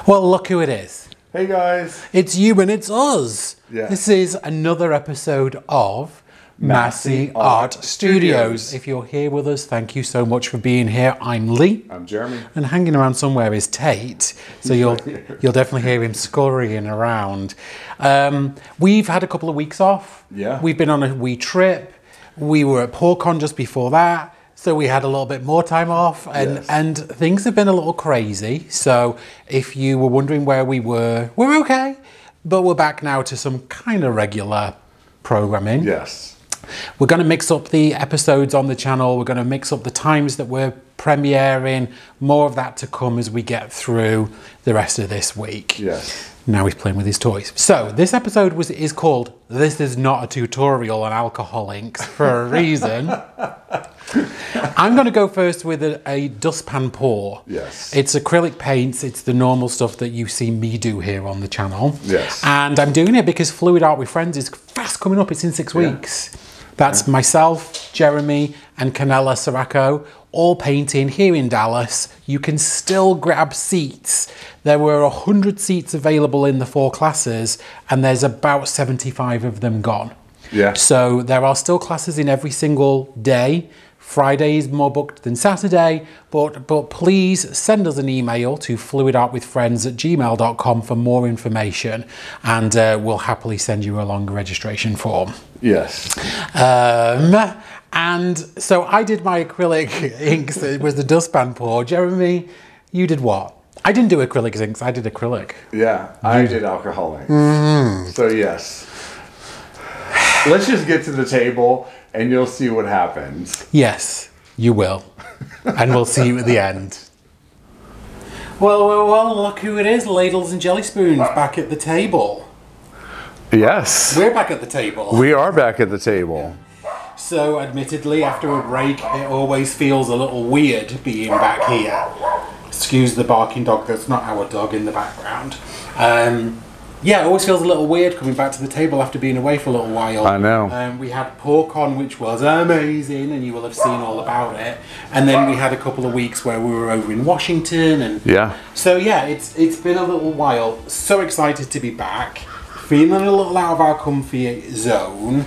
Well, look who it is. Hey guys. It's you and it's us. Yeah. This is another episode of Masse Art Studios. If you're here with us, thank you so much for being here. I'm Lee. I'm Jeremy. And hanging around somewhere is Tate. So you'll definitely hear him scurrying around. We've had a couple of weeks off. Yeah. We've been on a wee trip. We were at PourCon just before that. So we had a little bit more time off and things have been a little crazy. So if you were wondering where we were, we're okay. But we're back now to some kind of regular programming. Yes. We're going to mix up the episodes on the channel. We're going to mix up the times that we're premiering. More of that to come as we get through the rest of this week. Yes. Now he's playing with his toys. So this episode is called "This is not a tutorial on alcohol inks" for a reason. I'm going to go first with a dustpan pour. Yes. It's acrylic paints. It's the normal stuff that you see me do here on the channel. Yes. And I'm doing it because Fluid Art with Friends is fast coming up. It's in 6 weeks. That's myself, Jeremy, and Kanella Ciraco, all painting here in Dallas. You can still grab seats. There were 100 seats available in the 4 classes, and there's about 75 of them gone. Yeah. So there are still classes in every single day. Friday is more booked than Saturday, but please send us an email to fluidartwithfriends@gmail.com for more information, and we'll happily send you along a registration form. Yes. And so I did my acrylic inks. It was the dustpan pour. Jeremy, you did what? I didn't do acrylic inks. I did acrylic. Yeah, I did alcohol inks. So yes. Let's just get to the table and you'll see what happens. Yes, you will. And we'll see you at the end. Well, look who it is. Ladles and jelly spoons back at the table. Yes. We're back at the table. We are back at the table. So, admittedly, after a break, it always feels a little weird being back here. Excuse the barking dog, that's not our dog in the background. Yeah, it always feels a little weird coming back to the table after being away for a little while. I know. We had PourCon, which was amazing, and you will have seen all about it. And then we had a couple of weeks where we were over in Washington, and so yeah, it's been a little while. So excited to be back, feeling a little out of our comfy zone.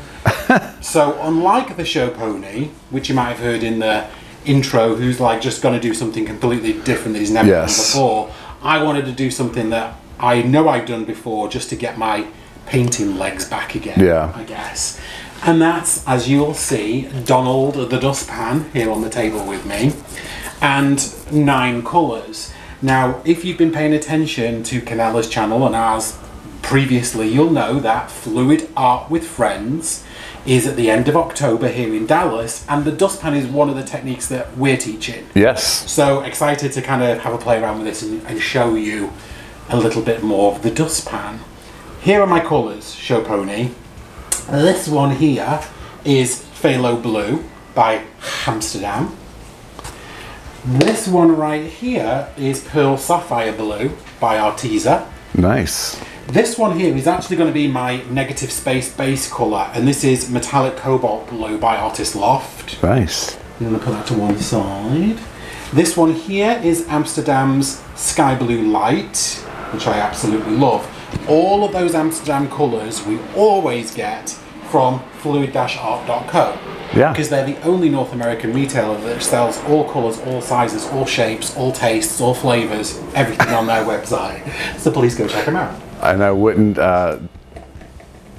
So unlike the show pony, which you might have heard in the intro, who's like just going to do something completely different that he's never done before, I wanted to do something that I know I've done before just to get my painting legs back again, I guess. And that's, as you'll see, Donald the dustpan here on the table with me, and 9 colours. Now, if you've been paying attention to Kanella's channel and ours previously, you'll know that Fluid Art with Friends is at the end of October here in Dallas, and the dustpan is one of the techniques that we're teaching. Yes. So excited to kind of have a play around with this and show you a little bit more of the dustpan. Here are my colours, show pony. This one here is Phthalo Blue by Amsterdam. This one right here is Pearl Sapphire Blue by Arteza. Nice. This one here is actually going to be my negative space base colour, and this is Metallic Cobalt Blue by Artist Loft. Nice. I'm going to put that to one side. This one here is Amsterdam's Sky Blue Light, which I absolutely love. All of those Amsterdam colours we always get from fluid-art.co. Yeah. Because they're the only North American retailer that sells all colours, all sizes, all shapes, all tastes, all flavours, everything on their website. So please go check them out. And I wouldn't,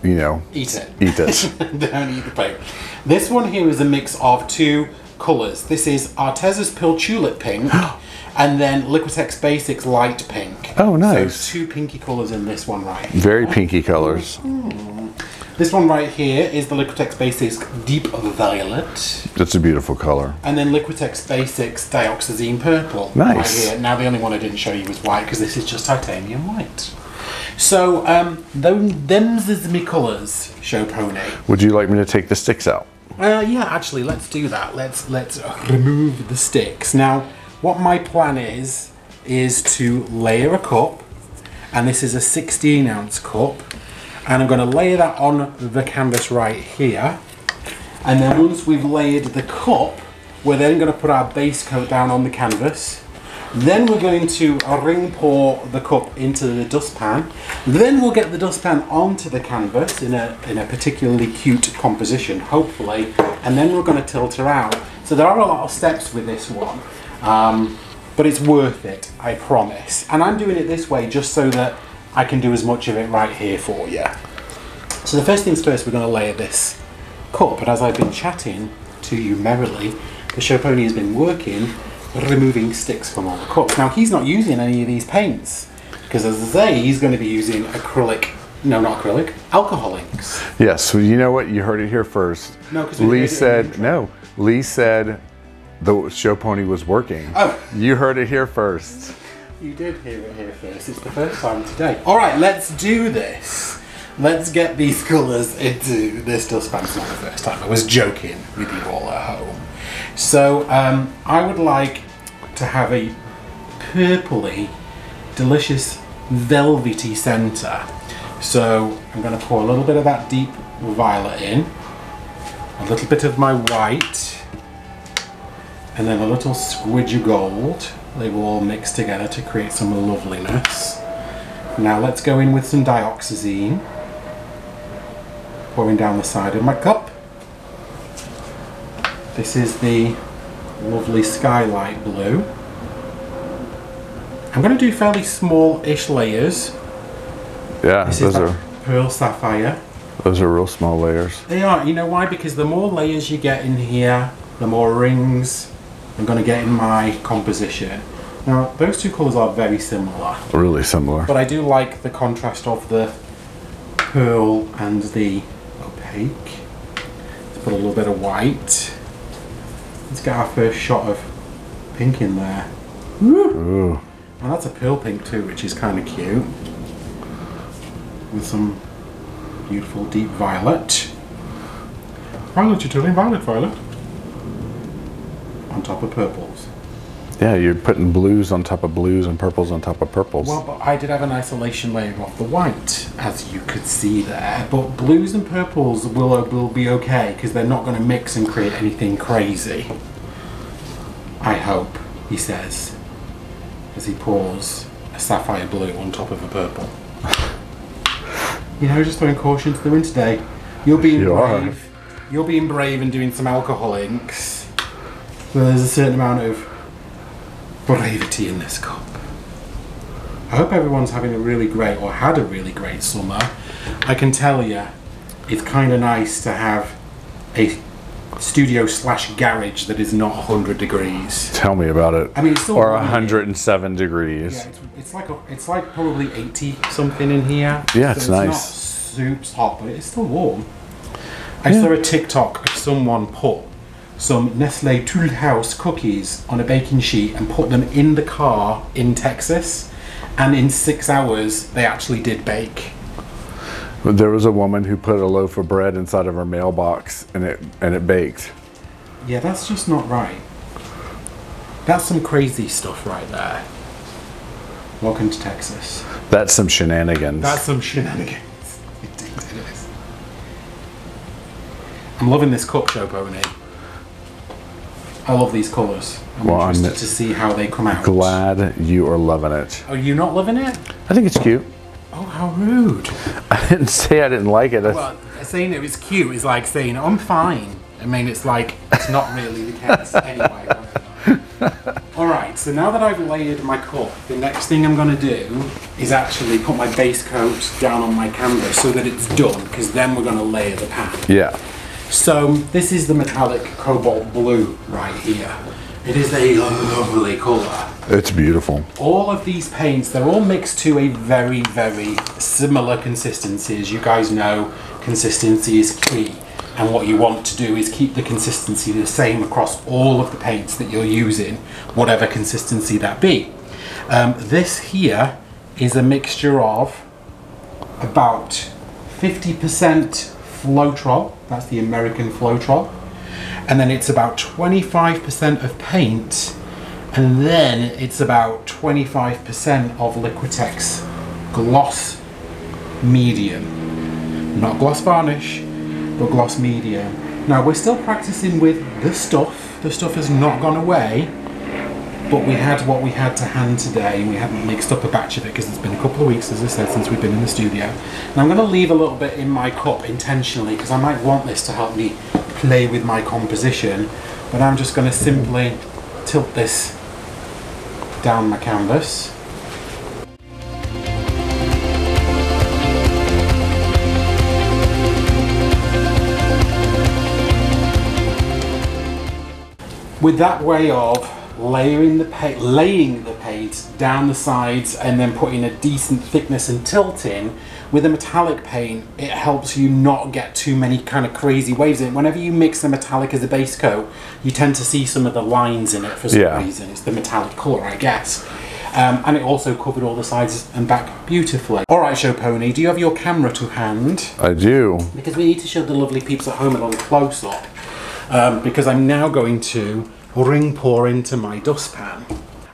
you know, eat it. Eat it. Don't eat the paint. This one here is a mix of 2 colours. This is Arteza's Pearl Tulip Pink and then Liquitex Basics Light Pink. Oh, nice. So 2 pinky colours in this one right here. Very pinky colours. This one right here is the Liquitex Basics Deep Violet. That's a beautiful colour. And then Liquitex Basics Dioxazine Purple. Nice. Right here. Now the only one I didn't show you was white because this is just titanium white. So, them's is me colours, show pony. Would you like me to take the sticks out? Yeah, actually, let's do that. Let's remove the sticks. Now, what my plan is to layer a cup, and this is a 16-ounce cup, and I'm going to layer that on the canvas right here. And then once we've layered the cup, we're then going to put our base coat down on the canvas. Then we're going to ring pour the cup into the dustpan. Then we'll get the dustpan onto the canvas in a particularly cute composition, hopefully. And then we're going to tilt her out. So there are a lot of steps with this one, but it's worth it, I promise. And I'm doing it this way just so that I can do as much of it right here for you. So the first things first, we're going to layer this cup. And as I've been chatting to you merrily, the show pony has been working, removing sticks from all the cups. Now he's not using any of these paints because, as I say, he's going to be using acrylic. No, not acrylic. Alcohol inks. Yes. Well, you know what? You heard it here first. No, because Lee said no. Lee said the show pony was working. Oh, you heard it here first. You did hear it here first. It's the first time today. All right, let's do this. Let's get these colours into this dustpan. It's not the first time. I was joking with you all at home. So I would like to have a purpley, delicious, velvety centre. So I'm going to pour a little bit of that deep violet in, a little bit of my white, and then a little squidge of gold. They will all mix together to create some loveliness. Now let's go in with some dioxazine, pouring down the side of my cup. This is the lovely skylight blue. I'm going to do fairly small-ish layers. Yeah, this those is are pearl sapphire. Those are real small layers. They are. You know why? Because the more layers you get in here, the more rings I'm going to get in my composition. Now, those two colours are very similar. Really similar. But I do like the contrast of the pearl and the opaque. Let's put a little bit of white. Let's get our first shot of pink in there. Ooh. And that's a pearl pink too, which is kind of cute. With some beautiful deep violet. Violet, you're turning violet, violet. On top of purples. Yeah, you're putting blues on top of blues and purples on top of purples. Well, but I did have an isolation layer of the white, as you could see there. But blues and purples will be okay, because they're not going to mix and create anything crazy. I hope, he says, as he pours a sapphire blue on top of a purple. You know, just throwing caution to the wind today. You're being brave. You're being brave and doing some alcohol inks. Well, there's a certain amount of bravery in this cup. I hope everyone's having a really great, or had a really great summer. I can tell you, it's kind of nice to have a studio / garage that is not 100 degrees. Tell me about it. I mean, it's still or 107 degrees. Yeah, it's like probably 80 something in here. Yeah, it's nice. It's not super hot, but it's still warm. I saw a TikTok of someone put some Nestle Tool House cookies on a baking sheet and put them in the car in Texas, and in 6 hours they actually did bake. There was a woman who put a loaf of bread inside of her mailbox and it baked. Yeah, that's just not right. That's some crazy stuff right there. Welcome to Texas. That's some shenanigans. That's some shenanigans. Indeed it is. I'm loving this cup, show pony. I love these colours. I'm interested to see how they come out. Glad you are loving it. Are you not loving it? I think it's cute. Oh, how rude. I didn't say I didn't like it. Well, saying it was cute is like saying, I'm fine. I mean, it's like, it's not really the case. Anyway, whatever. Alright, so now that I've layered my cup, the next thing I'm going to do is actually put my base coat down on my canvas so that it's done, because then we're going to layer the pan. Yeah. So this is the metallic cobalt blue right here. It is a lovely colour. It's beautiful. All of these paints, they're all mixed to a very, very similar consistency. As you guys know, consistency is key. And what you want to do is keep the consistency the same across all of the paints that you're using, whatever consistency that be. This here is a mixture of about 50% Floetrol, that's the American Floetrol, and then it's about 25% of paint, and then it's about 25% of Liquitex gloss medium. Not gloss varnish, but gloss medium. Now we're still practicing with the stuff. The stuff has not gone away. but we had what we had to hand today. We hadn't mixed up a batch of it because it's been a couple of weeks, as I said, since we've been in the studio. And I'm going to leave a little bit in my cup intentionally because I might want this to help me play with my composition, but I'm just going to simply tilt this down my canvas. With that way of laying the paint down the sides and then putting a decent thickness and tilting, with a metallic paint it helps you not get too many kind of crazy waves in it. Whenever you mix the metallic as a base coat, you tend to see some of the lines in it for some reason. It's the metallic colour, I guess. And it also covered all the sides and back beautifully. Alright, Show Pony, do you have your camera to hand? I do. Because we need to show the lovely peeps at home a little close up. Because I'm now going to ring pour into my dustpan.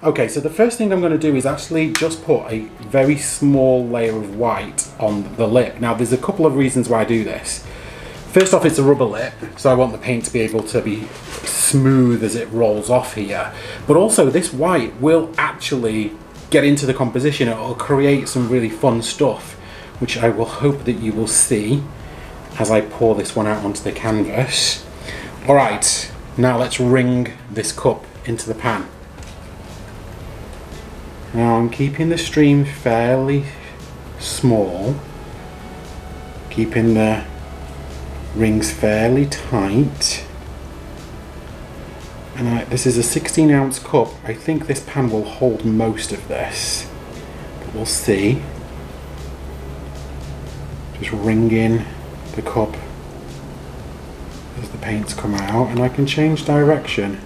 Okay, so the first thing I'm going to do is actually just put a very small layer of white on the lip. Now there's a couple of reasons why I do this. First off, it's a rubber lip, so I want the paint to be able to be smooth as it rolls off here. But also this white will actually get into the composition. It will create some really fun stuff, which I will hope that you will see as I pour this one out onto the canvas. Alright, now let's ring this cup into the pan. Now I'm keeping the stream fairly small, keeping the rings fairly tight. And this is a 16-ounce cup. I think this pan will hold most of this, but we'll see. Just ringing the cup as the paints come out, and I can change direction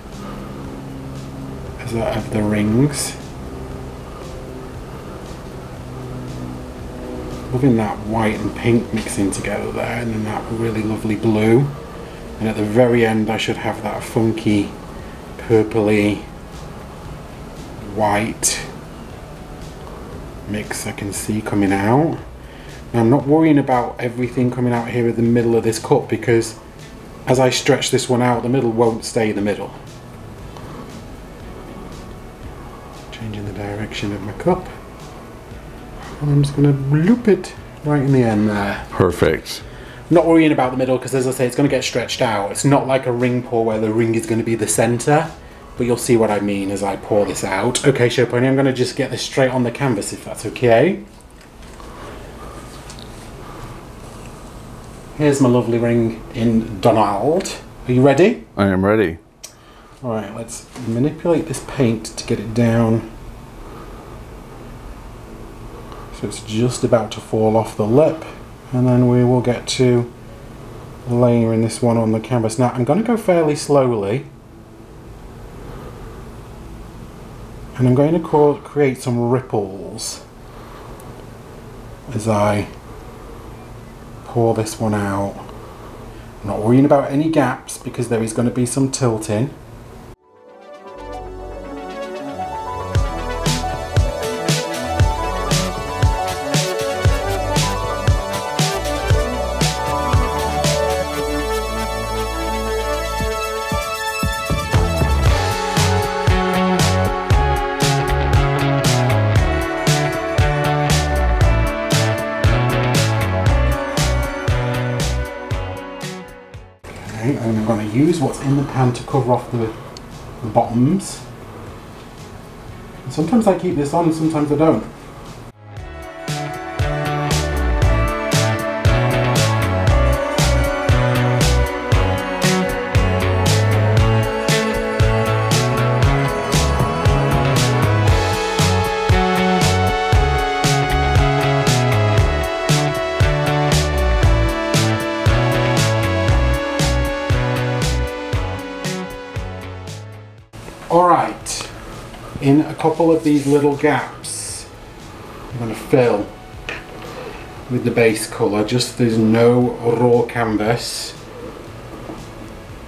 of the rings. Loving that white and pink mixing together there, and then that really lovely blue. And at the very end I should have that funky purpley white mix I can see coming out. Now I'm not worrying about everything coming out here in the middle of this cup, because as I stretch this one out, the middle won't stay the middle. Changing the direction of my cup. And I'm just going to loop it right in the end there. Perfect. Not worrying about the middle because, as I say, it's going to get stretched out. It's not like a ring pour where the ring is going to be the centre, but you'll see what I mean as I pour this out. Okay, Show Pony, I'm going to just get this straight on the canvas if that's okay. Here's my lovely ring in Donald. Are you ready? I am ready. Alright, let's manipulate this paint to get it down. So it's just about to fall off the lip. And then we will get to layering this one on the canvas. Now I'm going to go fairly slowly. And I'm going to create some ripples as I pour this one out. I'm not worrying about any gaps because there is going to be some tilting. And I'm going to use what's in the pan to cover off the bottoms. And sometimes I keep this on, sometimes I don't. Alright, in a couple of these little gaps I'm going to fill with the base colour, just there's no raw canvas,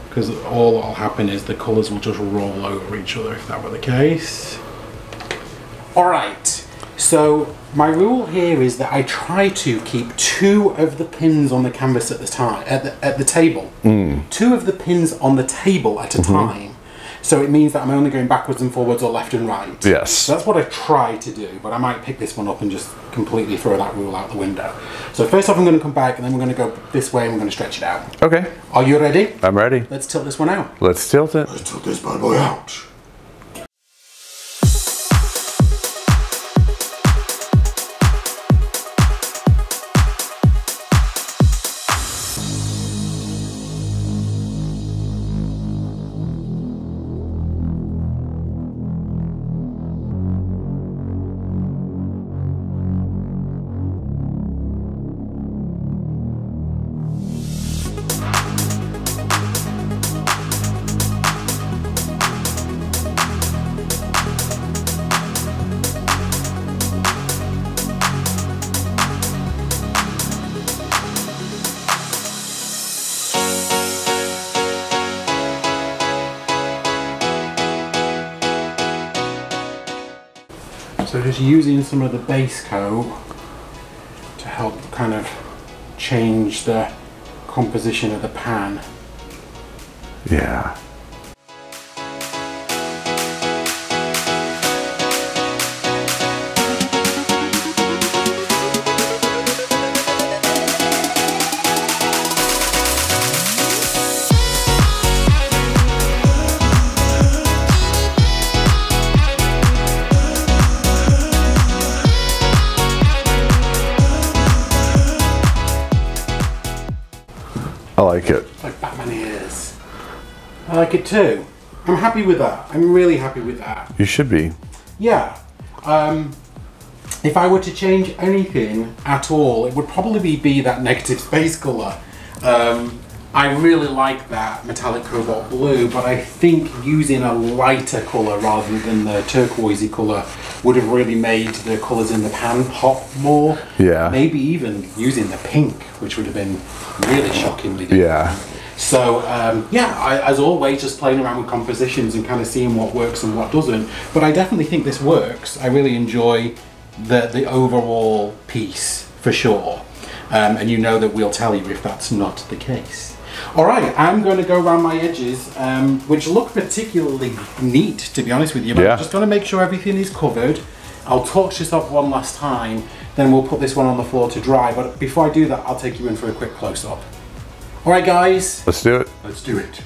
because all that will happen is the colours will just roll over each other if that were the case. Alright, so my rule here is that I try to keep 2 of the pins on the canvas at the time, at the table. 2 of the pins on the table at a time. So it means that I'm only going backwards and forwards or left and right. Yes. So that's what I try to do, but I might pick this one up and just completely throw that rule out the window. So first off I'm going to come back and then we're going to go this way and we're going to stretch it out. Okay. Are you ready? I'm ready. Let's tilt this one out. Let's tilt it. Let's tilt this bad boy out. So just using some of the base coat to help kind of change the composition of the pan. Yeah. I like it. It's like Batman ears. I like it too. I'm happy with that. I'm really happy with that. You should be. Yeah. If I were to change anything at all, it would probably be that negative space colour. I really like that metallic cobalt blue, but I think using a lighter colour rather than the turquoisey colour would have really made the colours in the pan pop more. Yeah. Maybe even using the pink, which would have been really shockingly different. Yeah. So yeah, as always, just playing around with compositions and kind of seeing what works and what doesn't. But I definitely think this works. I really enjoy the overall piece for sure. And you know that we'll tell you if that's not the case. All right, I'm going to go around my edges, which look particularly neat, to be honest with you. But I'm just going to make sure everything is covered. I'll torch this up one last time, then we'll put this one on the floor to dry. But before I do that, I'll take you in for a quick close-up. All right, guys. Let's do it. Let's do it.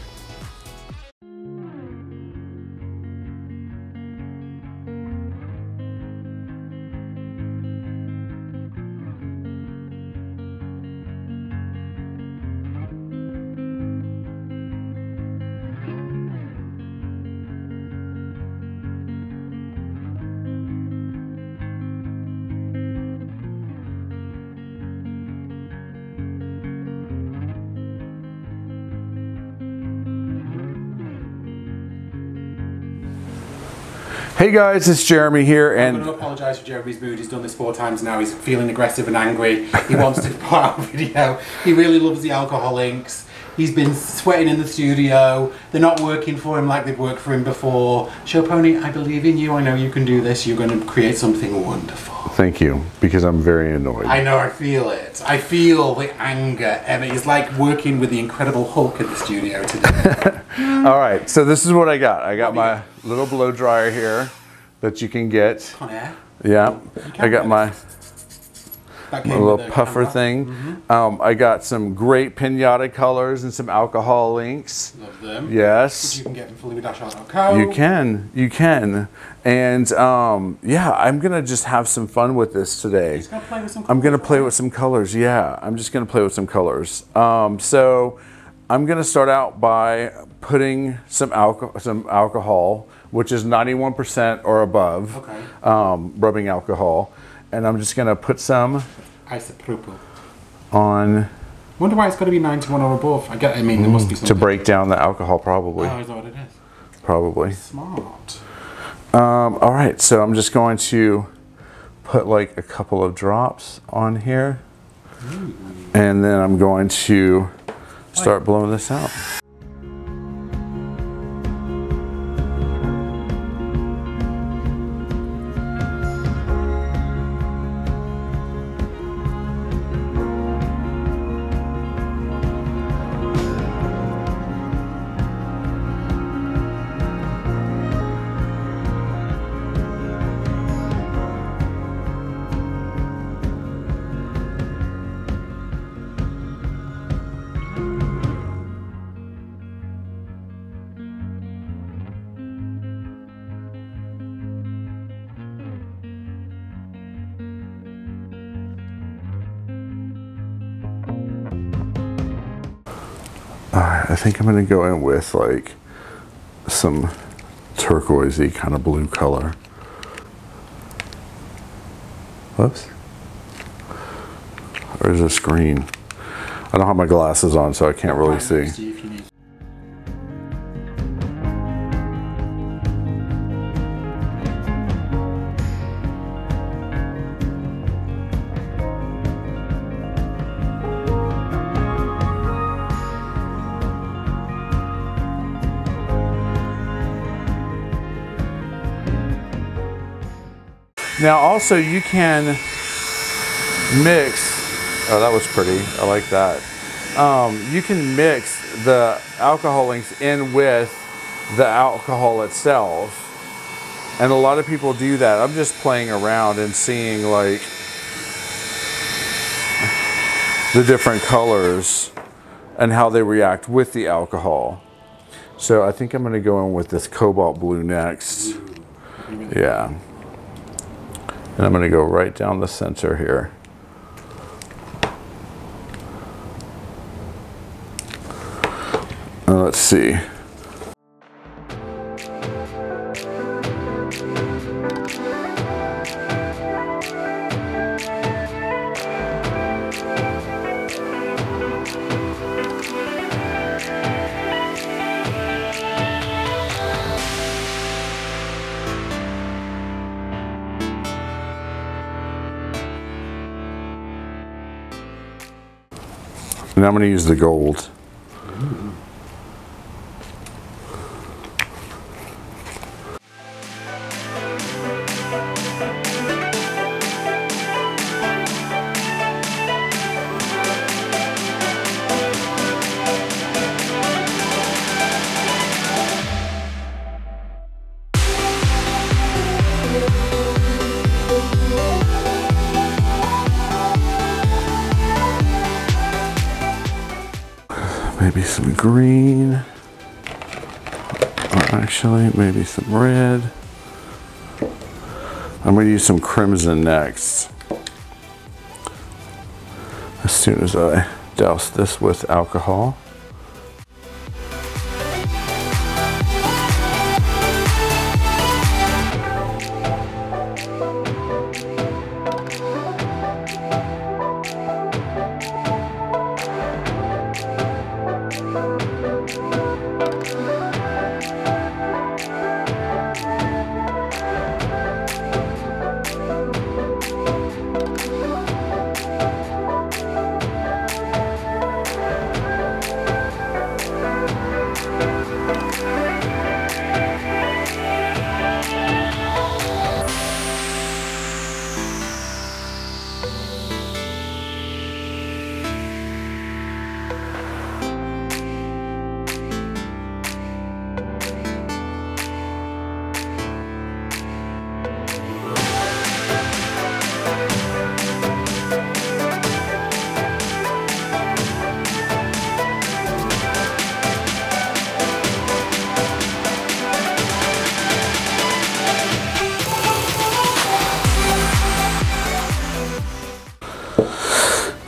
Hey guys, it's Jeremy here, and I'm going to apologise for Jeremy's mood. He's done this 4 times now. He's feeling aggressive and angry. He wants to put out a video. He really loves the alcohol inks. He's been sweating in the studio. They're not working for him like they've worked for him before. Show Pony, I believe in you. I know you can do this. You're going to create something wonderful. thank you, because I'm very annoyed. I know, I feel it. I feel the anger. Emma, it's like working with the Incredible Hulk in the studio today. All right, so this is what I got. I got my little blow dryer here that you can get. On air. Yeah, I got my little puffer thing. I got some great pinata colors and some alcohol inks. Love them. Yes. Which you can get from fully-art.co. You can. And yeah, I'm gonna just have some fun with this today. He's gonna play with some colors. I'm gonna play with some colors. Yeah, I'm just gonna play with some colors. So I'm gonna start out by putting some alcohol, which is 91% or above, rubbing alcohol. And I'm just going to put some isopropyl on. Wonder why it's got to be 91 or above. I mean, there must be something. To break down the alcohol, probably. Oh, is that what it is? Probably. Smart. All right, so I'm just going to put like a couple of drops on here. Ooh. And then I'm going to start blowing this out. Alright, I think I'm gonna go in with like some turquoisey kind of blue color. Whoops. Or is this green? I don't have my glasses on, so I can't really see. Now also you can mix, oh that was pretty, I like that. You can mix the alcohol inks in with the alcohol itself. And a lot of people do that. I'm just playing around and seeing like the different colors and how they react with the alcohol. So I think I'm gonna go in with this cobalt blue next. Yeah. And I'm gonna go right down the center here. Let's see. And I'm going to use the gold. Maybe some green, or actually maybe some red. I'm going to use some crimson next. As soon as I douse this with alcohol.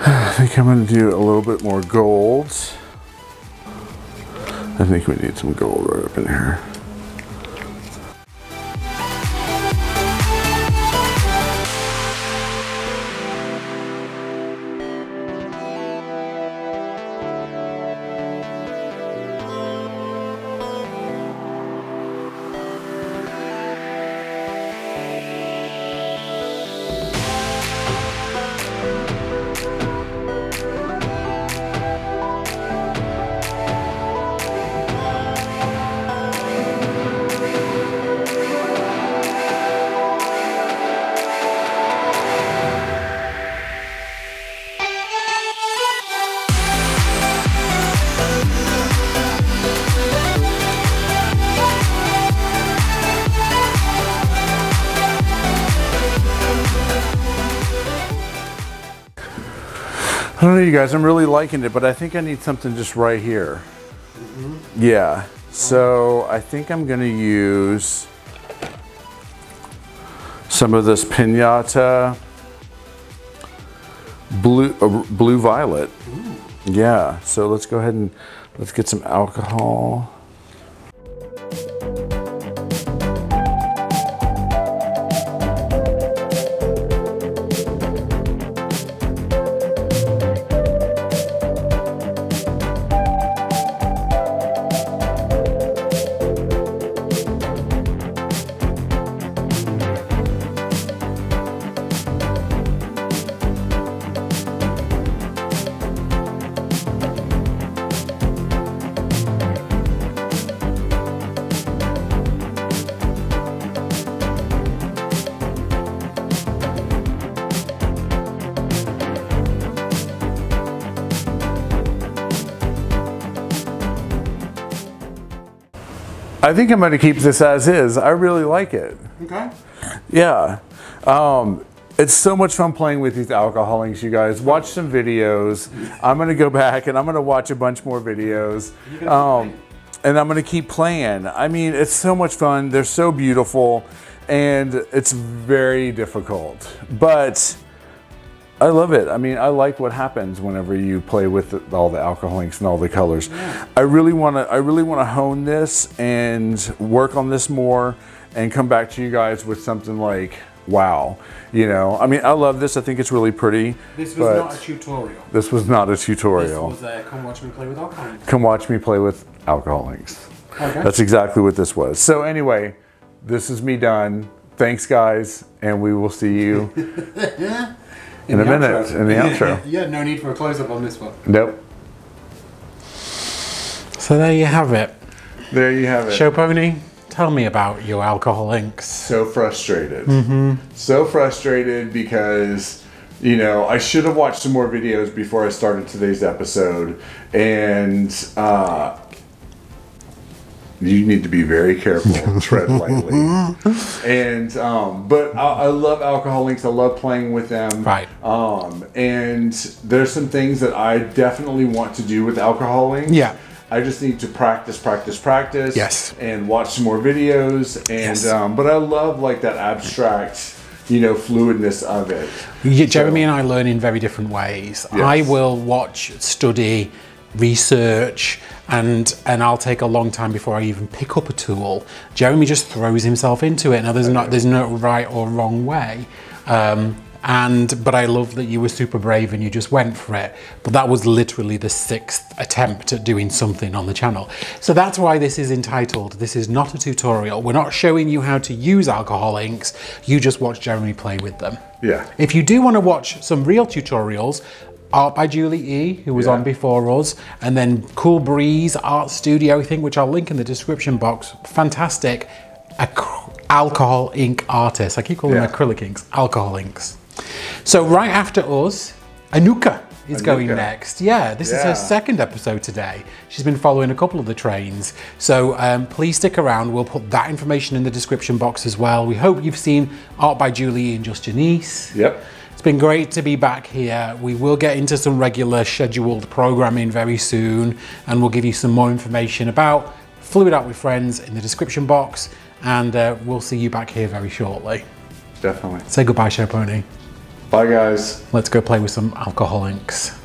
I think I'm going to do a little bit more gold. I think we need some gold right up in here. I don't know, you guys, I'm really liking it, but I think I need something just right here. Mm-hmm. Yeah, so I think I'm gonna use some of this Pinata blue violet. Ooh. Yeah, so let's go ahead and let's get some alcohol. I think I'm going to keep this as is. I really like it. Okay. Yeah. It's so much fun playing with these alcohol inks, you guys. Watch some videos. I'm going to go back and I'm going to watch a bunch more videos. And I'm going to keep playing. I mean, it's so much fun. They're so beautiful. And it's very difficult. But I love it. I mean, I like what happens whenever you play with all the alcohol inks and all the colors. Yeah. I really want to hone this and work on this more and come back to you guys with something like, wow. You know, I mean, I love this. I think it's really pretty. This was not a tutorial. This was not a tutorial. This was come watch me play with alcohol inks. Come watch me play with alcohol inks. Okay. That's exactly what this was. So anyway, this is me done. Thanks, guys, and we will see you in a minute, in the outro. Yeah, no need for a close-up on this one. Nope. So there you have it. There you have it. Show Pony, tell me about your alcohol inks. So frustrated. So frustrated because, you know, I should have watched some more videos before I started today's episode. And you need to be very careful, tread lightly. And but I love alcohol inks. I love playing with them. Right. And there's some things that I definitely want to do with alcohol inks. Yeah. I just need to practice. Yes. And watch some more videos. And yes. But I love like that abstract, you know, fluidness of it. Jeremy and I learn in very different ways. Yes. I will watch, study, research, and I'll take a long time before I even pick up a tool. Jeremy just throws himself into it. Now there's no right or wrong way. But I love that you were super brave and you just went for it. But that was literally the 6th attempt at doing something on the channel. So that's why this is entitled, this is not a tutorial. We're not showing you how to use alcohol inks. You just watch Jeremy play with them. Yeah. If you do want to watch some real tutorials, art by Julie E, who was on before us, and then Cool Breeze Art Studio, I think, which I'll link in the description box. Fantastic alcohol ink artist. I keep calling them acrylic inks, alcohol inks. So right after us, Anuka is going next. Yeah, this is her 2nd episode today. She's been following a couple of the trains. So please stick around. We'll put that information in the description box as well. We hope you've seen Art by Julie and Just Janice. Yep. It's been great to be back here. We will get into some regular scheduled programming very soon, and we'll give you some more information about Fluid Art with Friends in the description box, and we'll see you back here very shortly. Definitely. Say goodbye, Show Pony. Bye, guys. Let's go play with some alcohol inks.